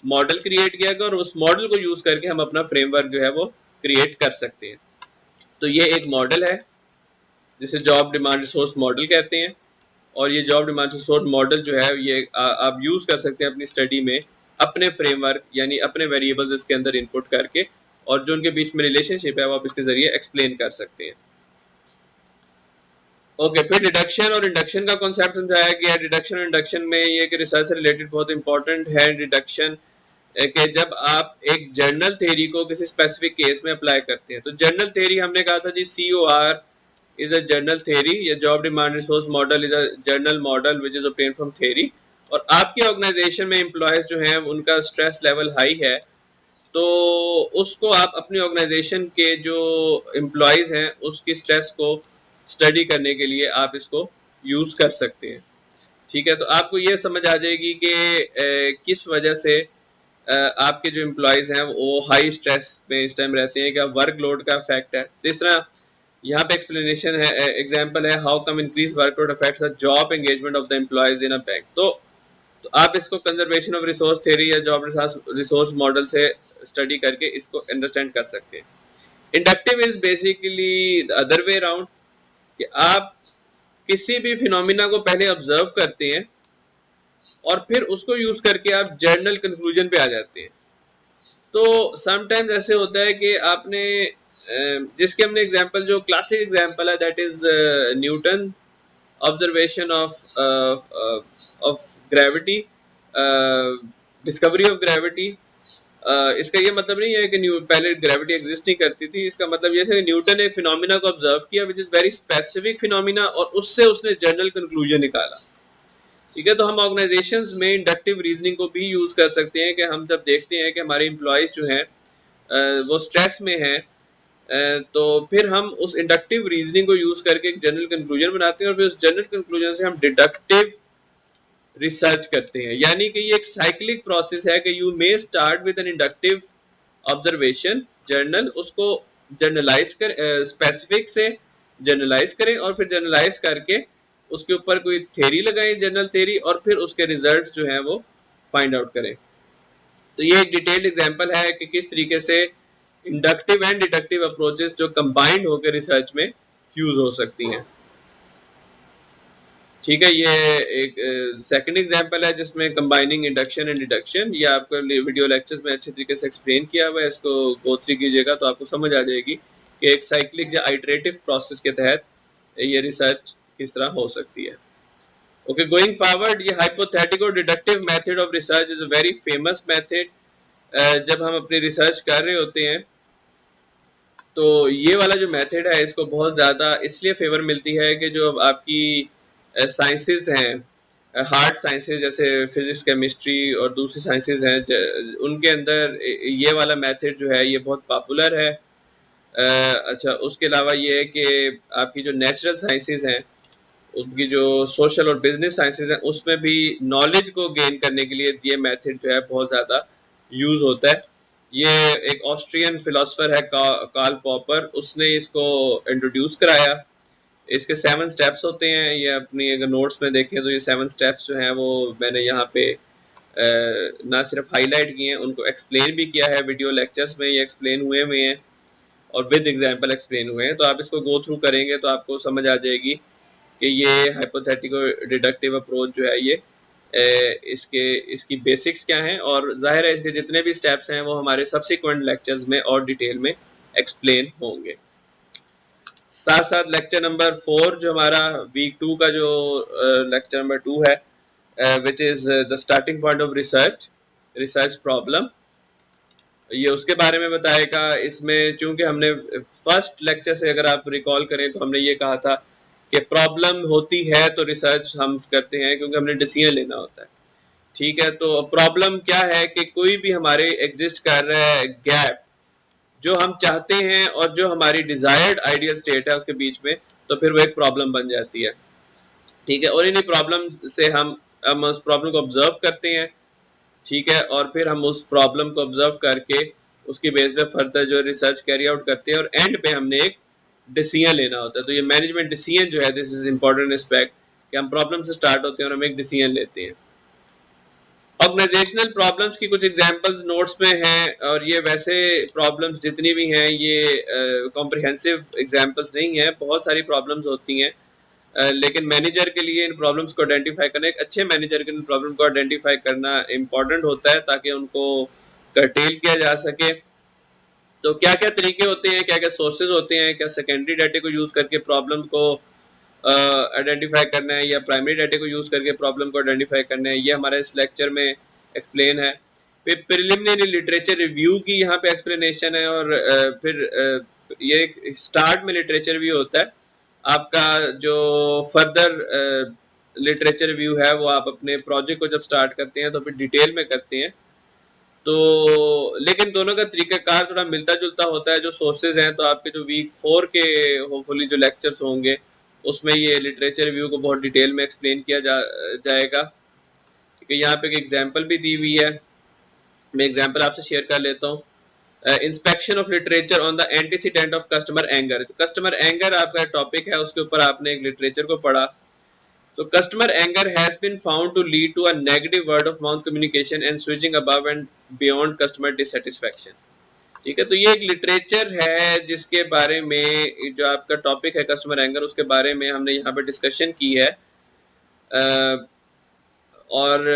मॉडल क्रिएट किया गया और उस मॉडल को यूज करके हम अपना फ्रेमवर्क जो है वो क्रिएट कर सकते हैं। तो ये एक मॉडल है जिसे जॉब डिमांड रिसोर्स मॉडल कहते हैं, और ये जॉब डिमांड रिसोर्स मॉडल जो है ये आप यूज कर सकते हैं अपनी स्टडी में अपने फ्रेमवर्क यानी अपने वेरिएबल्स इसके अंदर इनपुट करके, और जो उनके बीच में रिलेशनशिप है वो आप इसके जरिए एक्सप्लेन कर सकते हैं। ओके, फिर डिडक्शन और इंडक्शन का कॉन्सेप्ट समझाया गया। डिडक्शन और इंडक्शन में ये कि रिसर्च से रिलेटेड बहुत इंपॉर्टेंट है डिडक्शन, कि जब आप एक जर्नल थ्योरी को किसी स्पेसिफिक केस में अप्लाई करते हैं। तो जर्नल थ्योरी हमने कहा था जी, COR is a general theory, या job demand resource model is a general model which is obtained from theory. और आपके ऑर्गेनाइजेशन में एम्प्लॉयज जो हैं उनका स्ट्रेस लेवल हाई है, तो उसको आप अपनी ऑर्गेनाइजेशन के जो एम्प्लॉयज हैं उसकी स्ट्रेस को स्टडी करने के लिए आप इसको यूज कर सकते हैं। ठीक है, तो आपको ये समझ आ जाएगी कि किस वजह से आपके जो एम्प्लॉयज हैं वो हाई स्ट्रेस में इस टाइम रहते हैं, क्या वर्कलोड का इफेक्ट है। तो इस तरह यहाँ पे एक्सप्लेनेशन है, एग्जांपल है, how come increase workload affects the job engagement of the employees in a bank. तो आप इसको कंजर्वेशन ऑफ रिसोर्स थ्योरी या जॉब रिसोर्स मॉडल से स्टडी करके इसको अंडरस्टैंड कर सकते हैं। Inductive is basically other way around, कि आप किसी भी फिनोमिना को पहले ऑब्जर्व करते हैं और फिर उसको यूज करके आप जर्नल कंक्लूजन पे आ जाते हैं। तो समटाइम्स ऐसे होता है कि आपने जिसके हमने एग्जांपल, जो क्लासिक एग्जांपल है that is Newton observation of gravity, discovery of gravity. इसका ये मतलब नहीं है कि पहले ग्रेविटी एग्जिस्ट नहीं करती थी। इसका मतलब ये था कि न्यूटन ने फिनोमिना को ऑब्जर्व किया which is very specific phenomena, और उससे उसने जनरल कंक्लूजन निकाला। ठीक है, तो हम ऑर्गेनाइजेशंस में इंडक्टिव रीजनिंग को भी यूज कर सकते हैं, कि हम जब देखते हैं कि हमारे एम्प्लॉयज जो हैं वो स्ट्रेस में हैं, तो फिर हम उस इंडक्टिव रीजनिंग को यूज करके एक जनरल कंक्लूजन बनाते हैं, और फिर उस जनरल कंक्लूजन से हम डिडक्टिव रिसर्च करते हैं। यानी कि ये एक साइक्लिक प्रोसेस है कि you may start with an inductive observation general, उसको जर्नलाइज कर स्पेसिफिक से जर्नलाइज करें, और फिर जर्नलाइज करके उसके ऊपर कोई थ्योरी लगाएं, जनरल थ्योरी, और फिर उसके रिजल्ट्स जो हैं वो फाइंड आउट करें। तो ये एक डिटेल्ड एग्जांपल है कि किस तरीके से इंडक्टिव एंड डिडक्टिव अप्रोचेस जो कंबाइंड होकर रिसर्च में यूज हो सकती हैं। ठीक है, ये एक सेकंड एग्जांपल है जिसमें कंबाइनिंग इंडक्शन एंड डिडक्शन, ये आपको वीडियो लेक्चर्स में अच्छे तरीके से एक्सप्लेन किया हुआ है। इसको गो थ्रू कीजिएगा तो आपको समझ आ जाएगी कि एक साइक्लिक या आइटरेटिव प्रोसेस के तहत ये रिसर्च किस तरह हो सकती है। ओके, गोइंग फॉरवर्ड, ये hypothetical deductive method of research is a very famous method. जब हम अपनी रिसर्च कर रहे होते हैं तो ये वाला जो मेथड है इसको बहुत ज़्यादा इसलिए फेवर मिलती है कि जो आपकी साइंसेज हैं, हार्ड साइंसेज जैसे फिजिक्स, केमिस्ट्री और दूसरी साइंसेज हैं, उनके अंदर ये वाला मेथड जो है ये बहुत पॉपुलर है। अच्छा, उसके अलावा ये है कि आपकी जो नेचुरल साइंसेज हैं, उनकी जो सोशल और बिजनेस साइंसेज हैं, उसमें भी नॉलेज को गेन करने के लिए ये मेथड जो है बहुत ज़्यादा यूज़ होता है। ये एक ऑस्ट्रियन फिलोसफर है कार्ल पॉपर, उसने इसको इंट्रोड्यूस कराया। इसके 7 स्टेप्स होते हैं, ये अपनी अगर नोट्स में देखें तो ये 7 स्टेप्स जो हैं वो मैंने यहाँ पे ना सिर्फ हाईलाइट किए हैं, उनको एक्सप्लेन भी किया है वीडियो लेक्चर्स में, ये एक्सप्लेन हुए हैं और विद एग्जांपल एक्सप्लेन हुए हैं। तो आप इसको गो थ्रू करेंगे तो आपको समझ आ जाएगी कि ये हाइपोथेटिकल डिडक्टिव अप्रोच जो है ये इसके इसकी बेसिक्स क्या हैं, और जाहिर है इसके जितने भी स्टेप्स हैं वो हमारे सब्सिक्वेंट लेक्चर्स में और डिटेल में एक्सप्लेन होंगे। साथ साथ लेक्चर नंबर 4 जो हमारा वीक 2 का जो लेक्चर नंबर 2 है, which is the starting point of research, research problem, ये उसके बारे में बताएगा। इसमें चूंकि हमने फर्स्ट लेक्चर से अगर आप रिकॉल करें तो हमने ये कहा था कि प्रॉब्लम होती है तो रिसर्च हम करते हैं क्योंकि हमने डिसीजन लेना होता है। ठीक है, तो प्रॉब्लम क्या है कि कोई भी हमारे एग्जिस्ट कर रहा है गैप जो हम चाहते हैं और जो हमारी डिजायर्ड आइडियल स्टेट है उसके बीच में, तो फिर वो एक प्रॉब्लम बन जाती है। ठीक है, और इन्हीं प्रॉब्लम से हम उस प्रॉब्लम को ऑब्जर्व करते हैं। ठीक है, और फिर हम उस प्रॉब्लम को ऑब्जर्व करके उसकी बेस पे फर्दर जो रिसर्च कैरी आउट करते हैं, और एंड पे हमने एक डिसीजन लेना होता है। तो ये मैनेजमेंट डिसीजन जो है, दिस इज इंपॉर्टेंट एस्पेक्ट, कि हम प्रॉब्लम से स्टार्ट होते हैं और हम एक डिसीजन लेते हैं। ऑर्गेनाइजेशनल प्रॉब्लम्स की कुछ एग्जांपल्स नोट्स में हैं, और ये वैसे प्रॉब्लम्स जितनी भी हैं ये कॉम्प्रिहेंसिव एग्जांपल्स नहीं है, बहुत सारी प्रॉब्लम्स होती हैं। लेकिन मैनेजर के लिए इन प्रॉब्लम्स को आइडेंटिफाई करना, एक अच्छे मैनेजर के इन प्रॉब्लम को आइडेंटिफाई करना इंपॉर्टेंट होता है ताकि उनको कर्टेल किया जा सके। तो क्या क्या तरीके होते हैं, क्या क्या सोर्सेज होते हैं, क्या सेकेंडरी डाटा को यूज करके प्रॉब्लम को आइडेंटिफाई करना है या प्राइमरी डाटा को यूज़ करके प्रॉब्लम को आइडेंटिफाई करना है, ये हमारे इस लेक्चर में एक्सप्लेन है। फिर प्रिलिमिनरी लिटरेचर रिव्यू की यहाँ पे एक्सप्लेनेशन है, और फिर ये स्टार्ट में लिटरेचर रिव्यू होता है। आपका जो फर्दर लिटरेचर रिव्यू है वो आप अपने प्रोजेक्ट को जब स्टार्ट करते हैं तो फिर डिटेल में करते हैं। तो लेकिन दोनों का तरीकाकार थोड़ा मिलता जुलता होता है। जो सोर्सेज हैं, तो आपके जो वीक 4 के होपफुली जो लेक्चर्स होंगे उसमें ये लिटरेचर रिव्यू को बहुत डिटेल में एक्सप्लेन किया जाएगा। ठीक है, यहाँ पे एक एग्जांपल भी दी हुई है, मैं एग्जांपल आपसे शेयर कर लेता हूँ। Inspection of literature on the antecedent of customer anger. Customer anger आपका टॉपिक है, उसके ऊपर आपने एक लिटरेचर को पढ़ा। So customer anger has been found to lead to a negative word of mouth communication and switching above and beyond customer dissatisfaction। ठीक है, तो ये एक लिटरेचर है जिसके बारे में जो आपका टॉपिक है कस्टमर एंगर, उसके बारे में हमने यहाँ पे डिस्कशन की है। और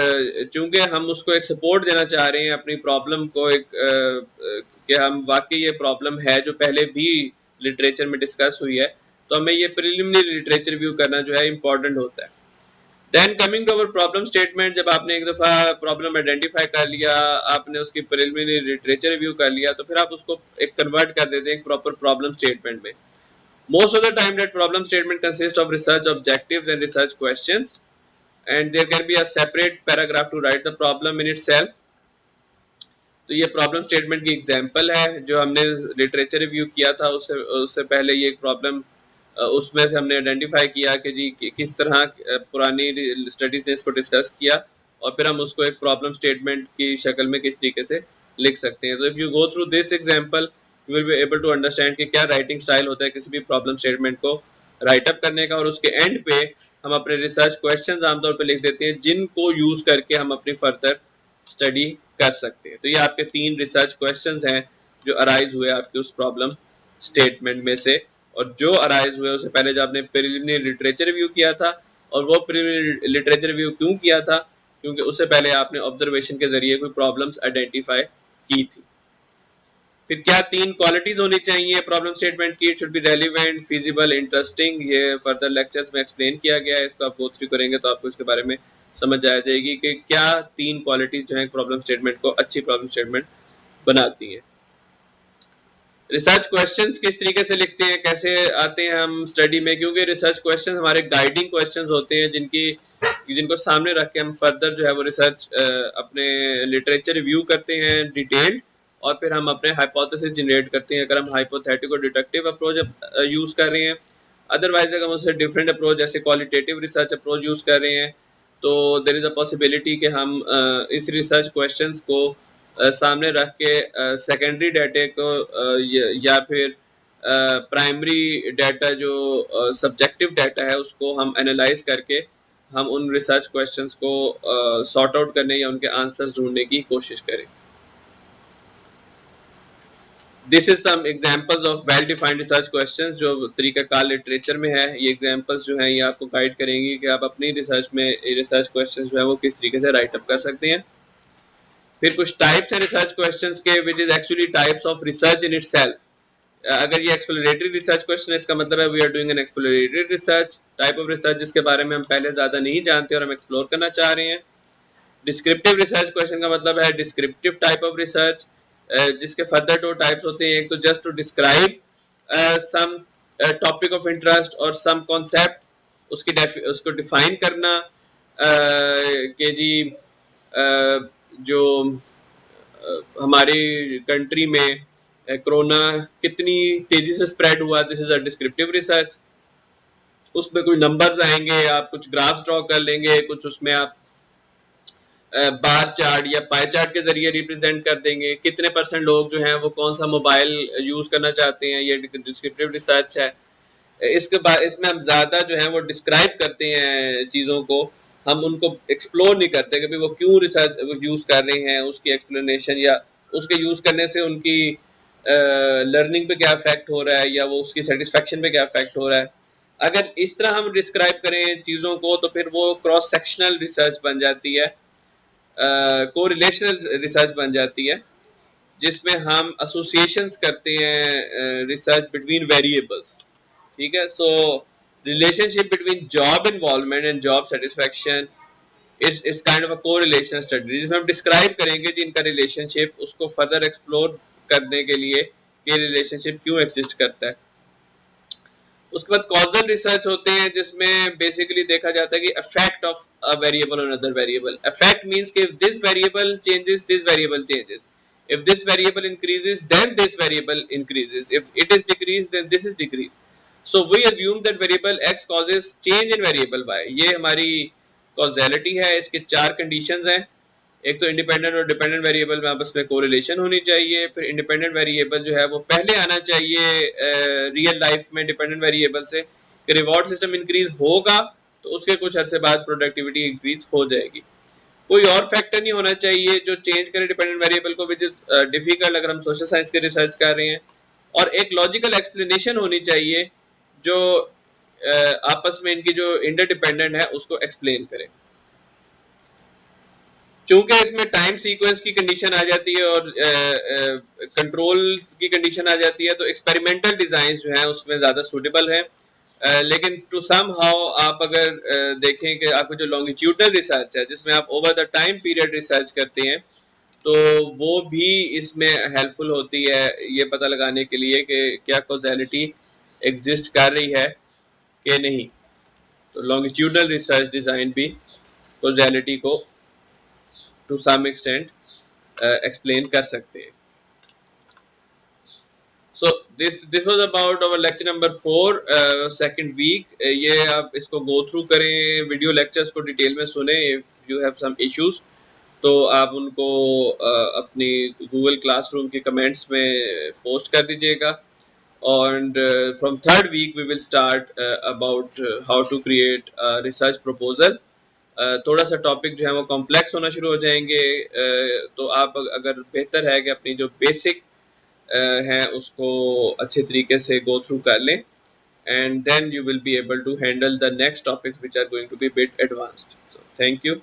चूंकि हम उसको एक सपोर्ट देना चाह रहे हैं अपनी प्रॉब्लम को, एक कि हम वाकई ये प्रॉब्लम है जो पहले भी लिटरेचर में डिस्कस हुई है, तो हमें ये प्रिलिमिनरी लिटरेचर रिव्यू करना जो है इम्पोर्टेंट होता है। Then coming to our problem statement, जब आपने एक दफ़ा प्रॉब्लम आइडेंटिफाई कर लिया, आपने उसकी प्रिलिमिनरी लिटरेचर रिव्यू कर लिया, तो फिर आप उसको एक कन्वर्ट कर देते हैं एक प्रॉपर प्रॉब्लम स्टेटमेंट में। Most of the time that problem statement consist of research objectives and research questions, and there can be a separate paragraph to write the problem in itself। तो ये problem statement की example है जो हमने literature review किया था। उससे पहले ये एक प्रॉब्लम, उसमें से हमने आइडेंटिफाई किया कि जी किस तरह पुरानी स्टडीज ने इसको डिस्कस किया, और फिर हम उसको एक प्रॉब्लम स्टेटमेंट की शक्ल में किस तरीके से लिख सकते हैं। तो if you go through this example you will be able to understand कि क्या राइटिंग स्टाइल होता है किसी भी प्रॉब्लम स्टेटमेंट को राइट अप करने का, और उसके एंड पे हम अपने रिसर्च क्वेश्चंस आमतौर पर लिख देते हैं जिनको यूज़ करके हम अपनी फर्दर स्टडी कर सकते हैं। तो ये आपके 3 रिसर्च क्वेश्चंस हैं जो अराइज हुए आपके उस प्रॉब्लम स्टेटमेंट में से, और जो अराइज हुए उससे पहले जो आपने प्रिलिमिनरी लिटरेचर रिव्यू किया था। और वो प्रिलिमिनरी लिटरेचर रिव्यू क्यों किया था? क्योंकि उससे पहले आपने ऑब्जर्वेशन के जरिए कोई प्रॉब्लम्स आइडेंटिफाई की थी। फिर क्या 3 क्वालिटीज होनी चाहिए प्रॉब्लम स्टेटमेंट की? It should be relevant, feasible, interesting. ये फर्दर लेक्चर्स में एक्सप्लेन किया गया है, इसको आप गो थ्रू करेंगे तो आपको इसके बारे में समझ आ जाएगी कि क्या 3 क्वालिटीज जो है प्रॉब्लम स्टेटमेंट को अच्छी प्रॉब्लम स्टेटमेंट बनाती हैं। रिसर्च क्वेश्चंस किस तरीके से लिखते हैं, कैसे आते हैं हम स्टडी में? क्योंकि रिसर्च क्वेश्चंस हमारे गाइडिंग क्वेश्चंस होते हैं जिनको सामने रख के हम फर्दर जो है वो रिसर्च अपने लिटरेचर रिव्यू करते हैं डिटेल्ड, और फिर हम अपने हाइपोथेसिस जनरेट करते हैं अगर हम हाइपोथेटिक और डिडक्टिव अप्रोच यूज़ कर रहे हैं। अदरवाइज अगर हम उससे डिफरेंट अप्रोच जैसे क्वालिटेटिव रिसर्च अप्रोच यूज़ कर रहे हैं, तो देयर इज़ अ पॉसिबिलिटी कि हम इस रिसर्च क्वेश्चंस को सामने रख के सेकेंडरी डाटे को या फिर प्राइमरी डाटा जो सब्जेक्टिव डाटा है उसको हम एनालाइज करके हम उन रिसर्च क्वेश्चंस को सॉर्ट आउट करने या उनके आंसर्स ढूंढने की कोशिश करें। This is some examples of well defined research questions जो तरीकाकार लिटरेचर में है। ये एग्जांपल्स जो हैं ये आपको गाइड करेंगी कि आप अपनी रिसर्च में रिसर्च क्वेश्चंस जो है वो किस तरीके से राइट अप कर सकते हैं। फिर कुछ टाइप्स है रिसर्च क्वेश्चंस के, which is actually types of research in itself. अगर ये एक्सप्लोरेटरी रिसर्च क्वेश्चन है, इसका मतलब है we are doing an exploratory research, type of research जिसके बारे में हम पहले ज़्यादा नहीं जानते और हम एक्सप्लोर करना चाह रहे हैं। डिस्क्रिप्टिव रिसर्च क्वेश्चन का मतलब है डिस्क्रिप्टिव टाइप ऑफ रिसर्च, जिसके फर्दर 2 टाइप्स होते हैं। एक तो just to describe some topic of interest और सम कॉन्सेप्ट, उसको डिफाइन करना कि जी जो हमारी कंट्री में कोरोना कितनी तेजी से स्प्रेड हुआ, this is a descriptive research. उसमें कोई नंबर्स आएंगे, आप कुछ ग्राफ्स ड्रॉ कर लेंगे, कुछ उसमें आप बार चार्ट या पाई चार्ट के जरिए रिप्रेजेंट कर देंगे कितने % लोग जो हैं वो कौन सा मोबाइल यूज करना चाहते हैं। ये डिस्क्रिप्टिव रिसर्च है। इसके बाद इसमें हम ज़्यादा जो है वो डिस्क्राइब करते हैं चीज़ों को, हम उनको एक्सप्लोर नहीं करते कि भाई वो क्यों रिसर्च यूज़ कर रहे हैं, उसकी एक्सप्लेनेशन या उसके यूज़ करने से उनकी लर्निंग पे क्या इफेक्ट हो रहा है या वो उसकी सेटिस्फेक्शन पे क्या इफेक्ट हो रहा है। अगर इस तरह हम डिस्क्राइब करें चीज़ों को तो फिर वो क्रॉस सेक्शनल रिसर्च बन जाती है, कोरिलेशनल रिसर्च बन जाती है, जिसमें हम एसोसिएशंस करते हैं रिसर्च बिटवीन वेरिएबल्स। ठीक है, सो Relationship between job involvement and job satisfaction is kind of a correlation study, जिसमें हम डिस्क्राइब करेंगे कि इनका रिलेशनशिप उसको फर्दर एक्सप्लोर करने के लिए कि रिलेशनशिप क्यों एग्जिस्ट करता है। उसके बाद कॉजल रिसर्च होते हैं जिसमें बेसिकली देखा जाता है कि effect of a variable on other variable. Effect means कि if this variable changes this variable changes, if this variable increases then this variable increases, if it is decreased then this is decreased, so we assume that variable x causes change in variable y। ये हमारी causality है। इसके चार conditions हैं। एक तो independent और dependent variable में आपस में कोरिलेशन होनी चाहिए, फिर इंडिपेंडेंट वेरिएबल जो है वो पहले आना चाहिए रियल लाइफ में डिपेंडेंट वेरिएबल से कि रिवॉर्ड सिस्टम इंक्रीज होगा तो उसके कुछ अरसे बाद प्रोडक्टिविटी इंक्रीज हो जाएगी। कोई और फैक्टर नहीं होना चाहिए जो चेंज करे डिपेंडेंट वेरिएबल को, विच इज डिफिकल्ट अगर हम सोशल साइंस के रिसर्च कर रहे हैं। और एक लॉजिकल एक्सप्लेनेशन होनी चाहिए जो आपस में इनकी जो इंटरडिपेंडेंट है उसको एक्सप्लेन करे। चूंकि इसमें टाइम सीक्वेंस की कंडीशन आ जाती है और कंट्रोल की कंडीशन आ जाती है तो एक्सपेरिमेंटल डिजाइन जो है उसमें ज्यादा सूटेबल है। लेकिन टू सम हाउ आप अगर देखें कि आपको जो लॉन्गिट्यूडनल रिसर्च है जिसमें आप over the time period research करते हैं तो वो भी इसमें हेल्पफुल होती है ये पता लगाने के लिए कि क्या कॉजेलिटी एग्जिस्ट कर रही है कि नहीं। तो लॉन्गिट्यूडनल रिसर्च डिजाइन भी कॉजेलिटी को टू सम एक्सटेंट एक्सप्लेन कर सकते हैं। So this was about our lecture number 4 second week। ये आप इसको go through करें, वीडियो लेक्चर्स को डिटेल में सुने। if you have some issues तो आप उनको अपनी गूगल क्लासरूम के कमेंट्स में पोस्ट कर दीजिएगा। and from third week we will start about how to create a research proposal। थोड़ा सा टॉपिक जो है वो कॉम्प्लेक्स होना शुरू हो जाएंगे। तो आप अगर बेहतर है कि अपनी जो बेसिक हैं उसको अच्छे तरीके से गो थ्रू कर लें and then you will be able to handle the next topics which are going to be bit advanced। So thank you।